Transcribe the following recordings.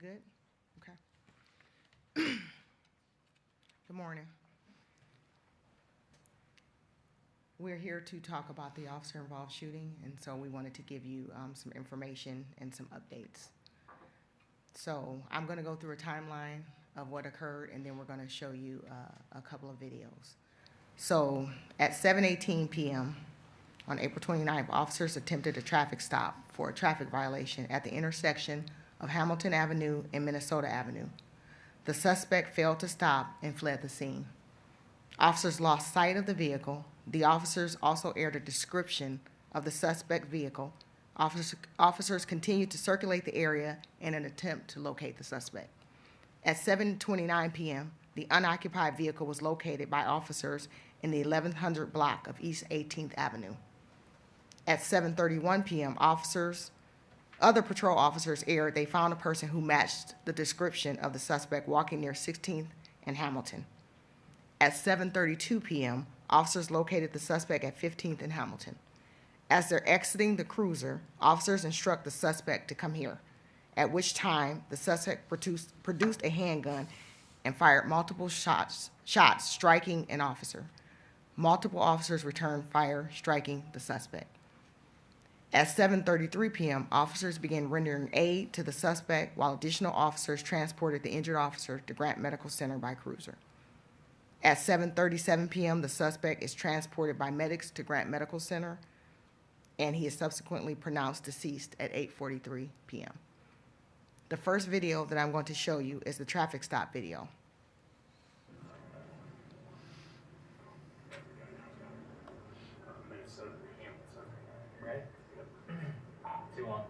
good? Okay. Good morning. We're here to talk about the officer-involved shooting, and so we wanted to give you some information and some updates. So I'm going to go through a timeline of what occurred, and then we're going to show you a couple of videos. So at 7:18 p.m. on April 29th, officers attempted a traffic stop for a traffic violation at the intersection of Hamilton Avenue and Minnesota Avenue. The suspect failed to stop and fled the scene. Officers lost sight of the vehicle. The officers also aired a description of the suspect vehicle. Officers continued to circulate the area in an attempt to locate the suspect. At 7:29 p.m., the unoccupied vehicle was located by officers in the 1100 block of East 18th Avenue. At 7:31 p.m., other patrol officers aired they found a person who matched the description of the suspect walking near 16th and Hamilton. At 7:32 p.m., officers located the suspect at 15th and Hamilton. As they're exiting the cruiser, officers instruct the suspect to come here, at which time the suspect produced a handgun and fired multiple shots, striking an officer. Multiple officers returned fire, striking the suspect. At 7:33 p.m., officers began rendering aid to the suspect while additional officers transported the injured officer to Grant Medical Center by cruiser. At 7:37 p.m., the suspect is transported by medics to Grant Medical Center, and he is subsequently pronounced deceased at 8:43 p.m. The first video that I'm going to show you is the traffic stop video. Ready? 2-1.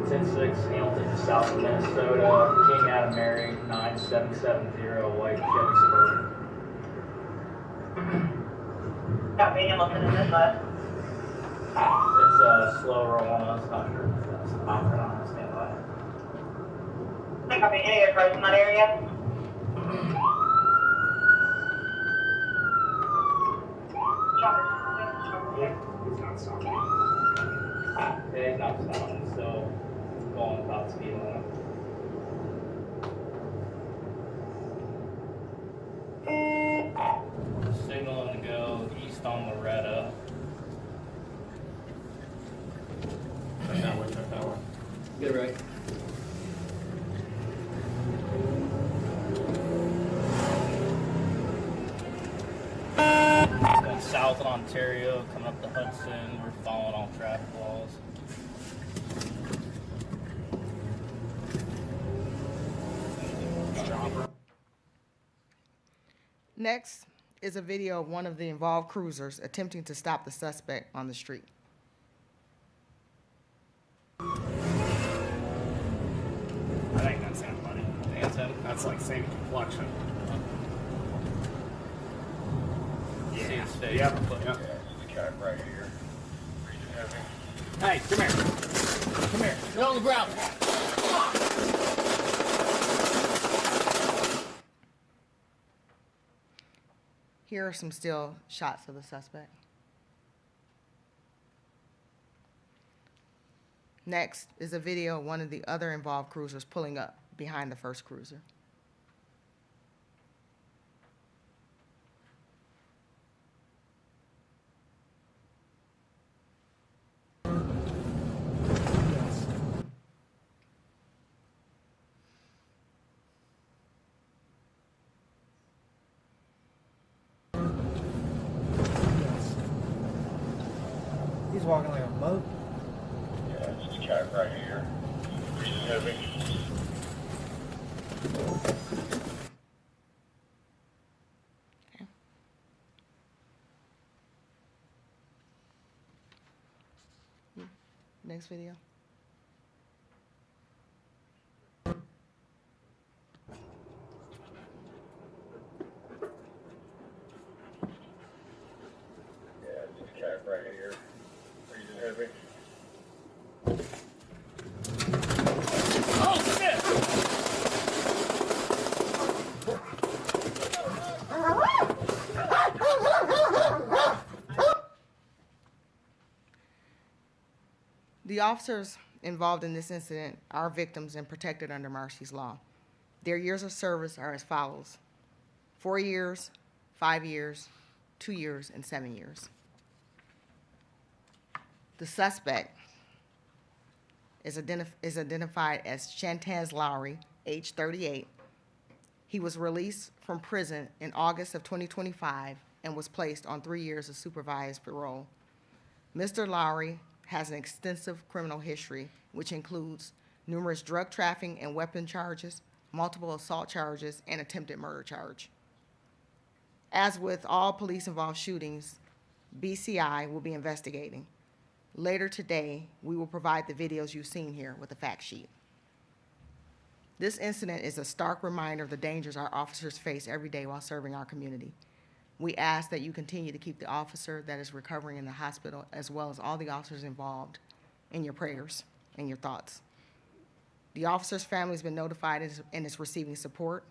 10-6, Hamilton to south of Minnesota, King Adam Mary, 9770, white Chevy Suburban. Copy, Hamilton is this left. It's a slow roll on us, not sure if that's operating on the standby. Copy, any other cars in that area? He's not stopping. Yeah, he's not stopping, so going about speed limit. Signaling to go east on Loretta. Check that way. Get it right. Going south in Ontario, coming up the Hudson, we're following all traffic laws. Next is a video of one of the involved cruisers attempting to stop the suspect on the street. I think that's him, buddy. That's him. That's like same complexion. See his face. Yep. Yeah, this guy right here. Breathing heavy. Hey, come here. Come here. Get on the ground. Here are some still shots of the suspect. Next is a video of one of the other involved cruisers pulling up behind the first cruiser. He's walking like a boat. Yeah, this guy right here. Breathing heavy. Okay. Next video. Yeah, this guy right here. Breathing heavy. Oh, shit! The officers involved in this incident are victims and protected under Marcy's Law. Their years of service are as follows: 4 years, 5 years, 2 years, and 7 years. The suspect is identified as Shantaz Lowry, age 38. He was released from prison in August of 2025 and was placed on 3 years of supervised parole. Mr. Lowry has an extensive criminal history, which includes numerous drug trafficking and weapon charges, multiple assault charges, and attempted murder charge. As with all police-involved shootings, BCI will be investigating. Later today, we will provide the videos you've seen here with a fact sheet. This incident is a stark reminder of the dangers our officers face every day while serving our community. We ask that you continue to keep the officer that is recovering in the hospital, as well as all the officers involved, in your prayers and your thoughts. The officer's family has been notified and is receiving support.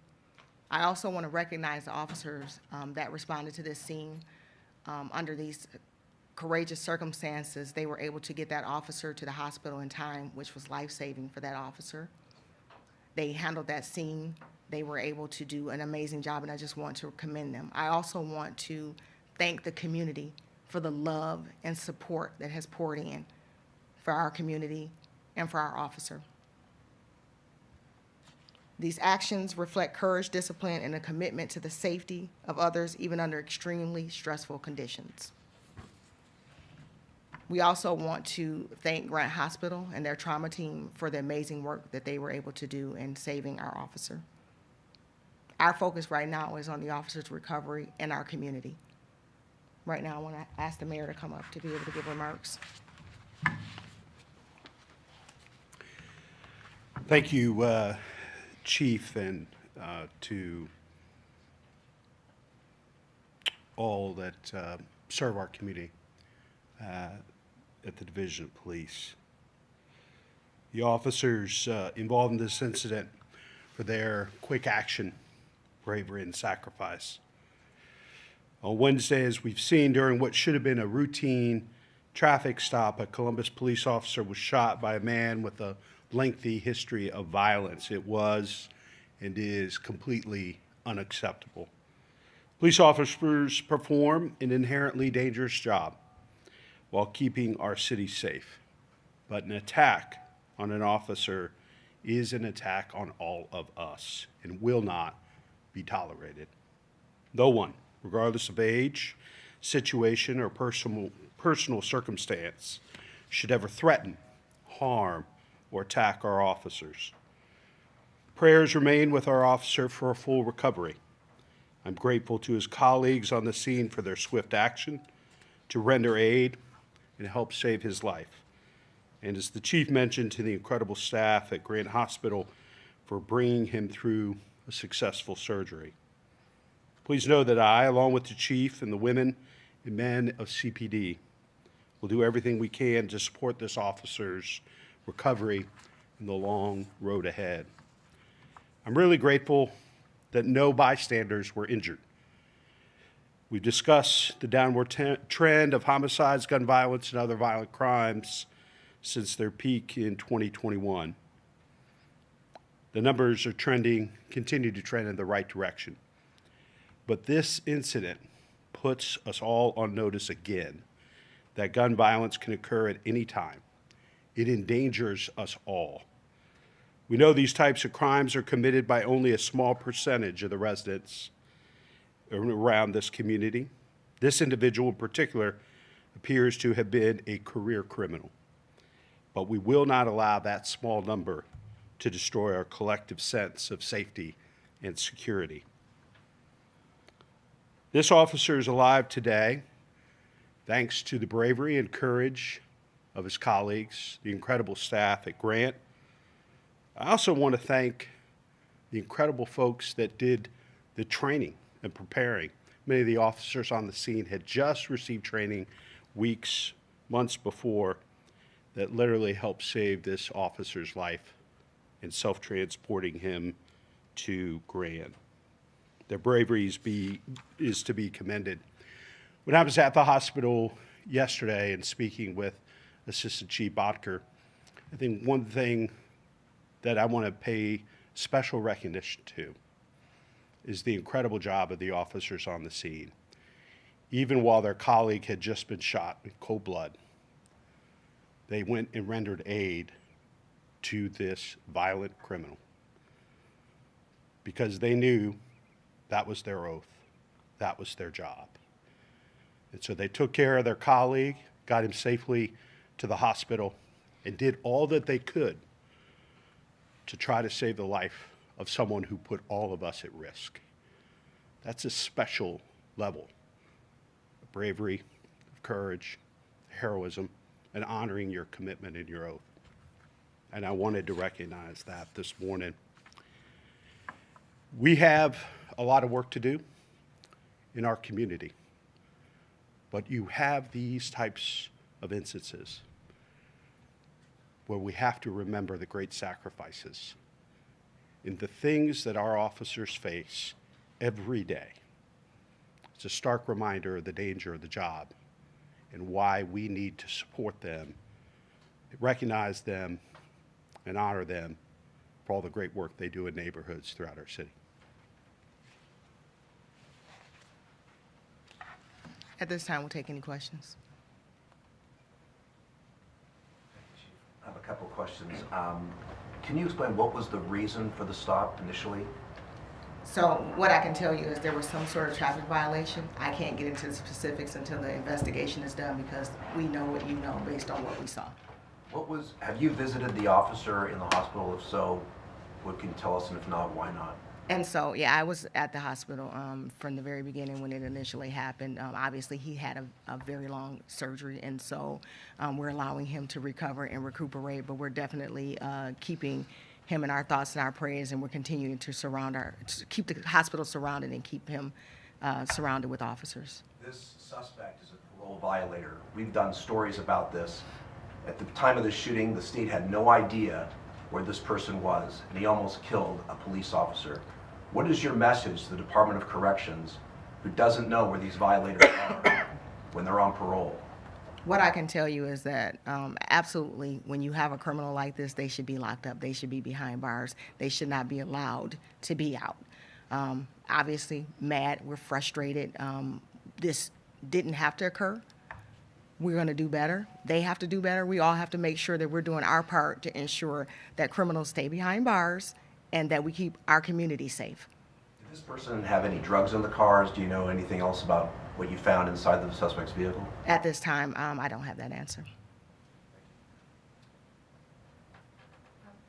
I also want to recognize the officers that responded to this scene under these courageous circumstances. They were able to get that officer to the hospital in time, which was life-saving for that officer. They handled that scene. They were able to do an amazing job, and I just want to commend them. I also want to thank the community for the love and support that has poured in for our community and for our officer. These actions reflect courage, discipline, and a commitment to the safety of others, even under extremely stressful conditions. We also want to thank Grant Hospital and their trauma team for the amazing work that they were able to do in saving our officer. Our focus right now is on the officer's recovery and our community. Right now, I want to ask the mayor to come up to be able to give remarks. Thank you, Chief, and to all that serve our community at the Division of Police. The officers involved in this incident for their quick action, bravery, and sacrifice. On Wednesday, as we've seen, during what should have been a routine traffic stop, a Columbus police officer was shot by a man with a lengthy history of violence. It was and is completely unacceptable. Police officers perform an inherently dangerous job while keeping our city safe. But an attack on an officer is an attack on all of us and will not be tolerated. No one, regardless of age, situation, or personal circumstance, should ever threaten, harm, or attack our officers. Prayers remain with our officer for a full recovery. I'm grateful to his colleagues on the scene for their swift action to render aid and help save his life. And as the chief mentioned, to the incredible staff at Grant Hospital for bringing him through a successful surgery. Please know that I, along with the chief and the women and men of CPD, will do everything we can to support this officer's recovery in the long road ahead. I'm really grateful that no bystanders were injured. We've discussed the downward trend of homicides, gun violence, and other violent crimes since their peak in 2021. The numbers are continue to trend in the right direction. But this incident puts us all on notice again that gun violence can occur at any time. It endangers us all. We know these types of crimes are committed by only a small percentage of the residents around this community. This individual in particular appears to have been a career criminal. But we will not allow that small number to destroy our collective sense of safety and security. This officer is alive today thanks to the bravery and courage of his colleagues, the incredible staff at Grant. I also want to thank the incredible folks that did the training and preparing. Many of the officers on the scene had just received training weeks, months before that literally helped save this officer's life in self-transporting him to Grant. Their bravery is to be commended. When I was at the hospital yesterday and speaking with Assistant Chief Bodker. I think one thing that I want to pay special recognition to is the incredible job of the officers on the scene. Even while their colleague had just been shot in cold blood, they went and rendered aid to this violent criminal because they knew that was their oath, that was their job. And so they took care of their colleague, got him safely to the hospital, and did all that they could to try to save the life of someone who put all of us at risk. That's a special level of bravery, of courage, heroism, and honoring your commitment and your oath. And I wanted to recognize that this morning. We have a lot of work to do in our community, but you have these types of instances where we have to remember the great sacrifices and the things that our officers face every day. It's a stark reminder of the danger of the job and why we need to support them, recognize them, and honor them for all the great work they do in neighborhoods throughout our city. At this time, we'll take any questions. I have a couple of questions. Can you explain what was the reason for the stop initially? So what I can tell you is there was some sort of traffic violation. I can't get into the specifics until the investigation is done because we know what you know based on what we saw. Have you visited the officer in the hospital? If so, what can you tell us, and if not, why not? And so, yeah, I was at the hospital from the very beginning when it initially happened. Obviously, he had a very long surgery, and so we're allowing him to recover and recuperate, but we're definitely keeping him in our thoughts and our prayers, and we're continuing to keep the hospital surrounded and keep him surrounded with officers. This suspect is a parole violator. We've done stories about this. At the time of the shooting, the state had no idea where this person was, and he almost killed a police officer. What is your message to the Department of Corrections, who doesn't know where these violators are when they're on parole? What I can tell you is that absolutely, when you have a criminal like this, they should be locked up. They should be behind bars. They should not be allowed to be out. Obviously, mad, we're frustrated. This didn't have to occur. We're going to do better. They have to do better. We all have to make sure that we're doing our part to ensure that criminals stay behind bars and that we keep our community safe. Did this person have any drugs in the cars? Do you know anything else about what you found inside the suspect's vehicle? At this time, I don't have that answer.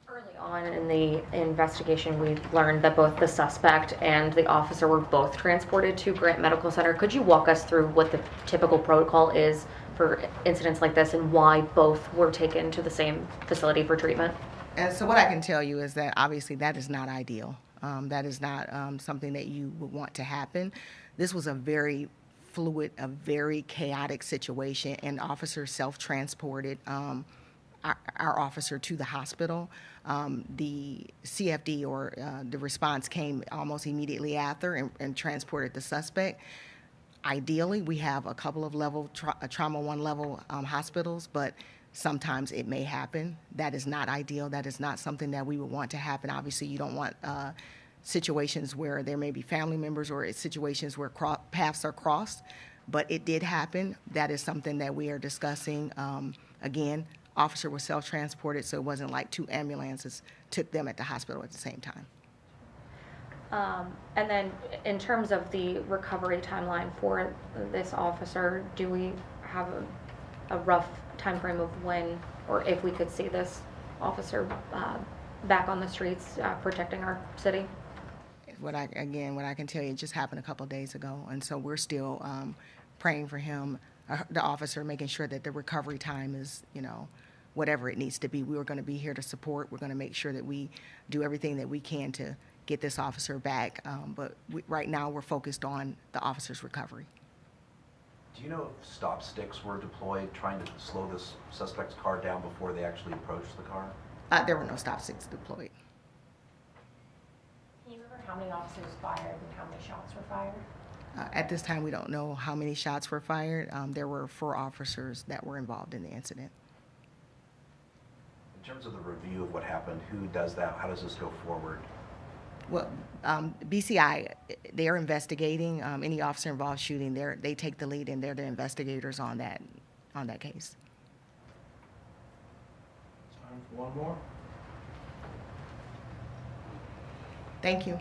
Early on in the investigation, we learned that both the suspect and the officer were both transported to Grant Medical Center. Could you walk us through what the typical protocol is for incidents like this and why both were taken to the same facility for treatment? And so what I can tell you is that obviously that is not ideal. That is not something that you would want to happen. This was a very fluid, a very chaotic situation, and officers self-transported our officer to the hospital. The CFD or the response came almost immediately after and transported the suspect. Ideally, we have a couple of trauma 1 level hospitals, but sometimes it may happen. That is not ideal. That is not something that we would want to happen. Obviously, you don't want situations where there may be family members or situations where paths are crossed, but it did happen. That is something that we are discussing. Again, officer was self-transported, so it wasn't like 2 ambulances took them at the hospital at the same time. And then in terms of the recovery timeline for this officer, do we have a rough time frame of when or if we could see this officer back on the streets protecting our city? What I can tell you, it just happened a couple of days ago, and so we're still praying for him, the officer, making sure that the recovery time is, whatever it needs to be. We are going to be here to support. We're going to make sure that we do everything that we can to get this officer back, but right now we're focused on the officer's recovery. Do you know if stop sticks were deployed trying to slow this suspect's car down before they actually approached the car? There were no stop sticks deployed. Can you remember how many officers fired and how many shots were fired? At this time, we don't know how many shots were fired. There were 4 officers that were involved in the incident. terms of the review of what happened, who does that? How does this go forward? Well, BCI, they're investigating any officer-involved shooting. They take the lead, and they're the investigators on that case. Time for one more. Thank you.